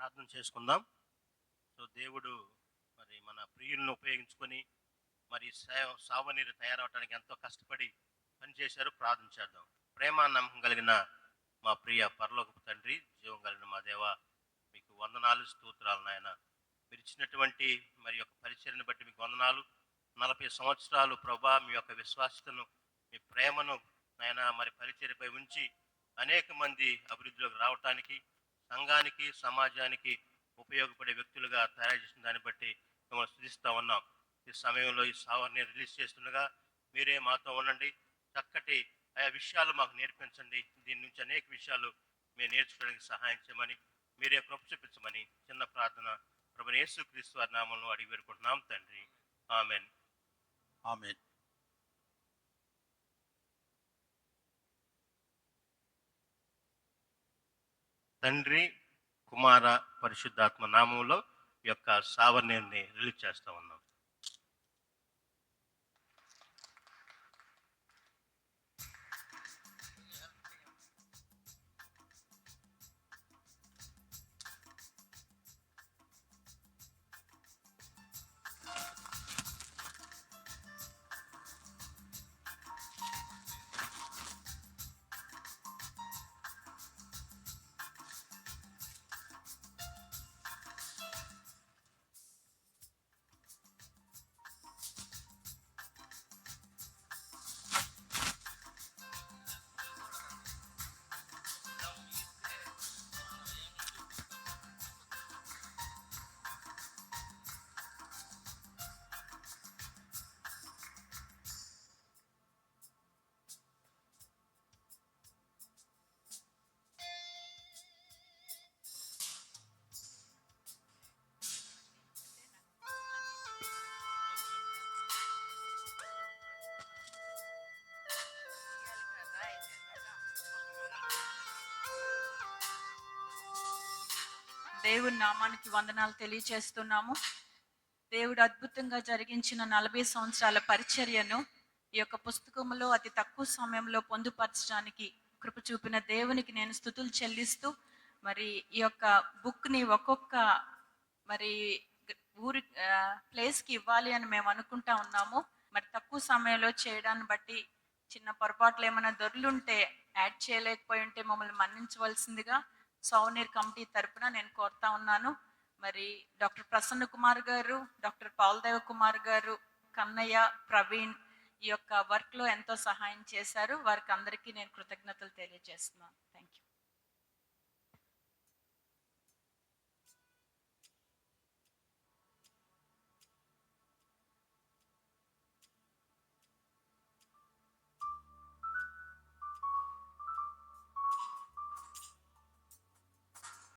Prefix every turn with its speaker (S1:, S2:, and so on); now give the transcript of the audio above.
S1: ప్రార్థన చేసుకుందాం. సో దేవుడు మరి మన ప్రియులను ఉపయోగించుకొని మరి సావనీరు తయారవడానికి ఎంతో కష్టపడి పనిచేశారు. ప్రార్థన చేద్దాం. ప్రేమ నమ్మకం కలిగిన మా ప్రియ పరలోకపు తండ్రి, జీవం కలిగిన మా దేవ, మీకు వందనాలు స్తోత్రాలు నాయన. మీరు ఇచ్చినటువంటి మరి యొక్క పరిచర్ని బట్టి మీకు వందనాలు. 40 సంవత్సరాలు ప్రభా మీ యొక్క విశ్వాసతను, మీ ప్రేమను నాయన మరి పరిచర్యపై ఉంచి అనేక మంది అభివృద్ధిలోకి రావటానికి, సంఘానికి సమాజానికి ఉపయోగపడే వ్యక్తులుగా తయారు చేసిన దాన్ని బట్టి మిమ్మల్ని స్తుతిస్తా ఉన్నాం. ఈ సమయంలో ఈ సావర్ని రిలీజ్ చేస్తుండగా మీరే మాతో ఉండండి. చక్కటి ఆయా విషయాలు మాకు నేర్పించండి. దీని నుంచి అనేక విషయాలు మేము నేర్చుకోవడానికి సహాయం చేయమని, మీరే కృప చూపించమని చిన్న ప్రార్థన ప్రభువైన యేసుక్రీస్తు వారి నామములో అడిగి వేడుకుంటున్నాం తండ్రి. ఆమెన్.
S2: ఆమేన్.
S1: తండ్రి, కుమార, పరిశుద్ధాత్మ నామములో ఈ యొక్క సావర్ణ్యాన్ని రిలీజ్ చేస్తా ఉన్నాం.
S3: దేవుని నామానికి వందనాలు తెలియచేస్తున్నాము. దేవుడు అద్భుతంగా జరిగించిన 40 సంవత్సరాల పరిచర్యను ఈ యొక్క పుస్తకములో అతి తక్కువ సమయంలో పొందుపరచడానికి కృప చూపిన దేవునికి నేను స్తుతులు చెల్లిస్తూ, మరి ఈ యొక్క బుక్ని ఒక్కొక్క మరి ఊరి ప్లేస్కి ఇవ్వాలి అని మేము అనుకుంటా ఉన్నాము. మరి తక్కువ సమయంలో చేయడాన్ని బట్టి చిన్న పొరపాట్లు ఏమైనా దొర్లుంటే, యాడ్ చేయలేకపోయి ఉంటే మమ్మల్ని మన్నించవలసిందిగా సౌనీర్ కమిటీ తరపున నేను కోరుతా ఉన్నాను. మరి డాక్టర్ ప్రసన్న కుమార్ గారు, డాక్టర్ పాల్దేవ్ కుమార్ గారు, కన్నయ్య, ప్రవీణ్ ఈ యొక్క వర్క్లో ఎంతో సహాయం చేశారు. వారికి అందరికీ నేను కృతజ్ఞతలు తెలియజేస్తున్నాను. Thank you.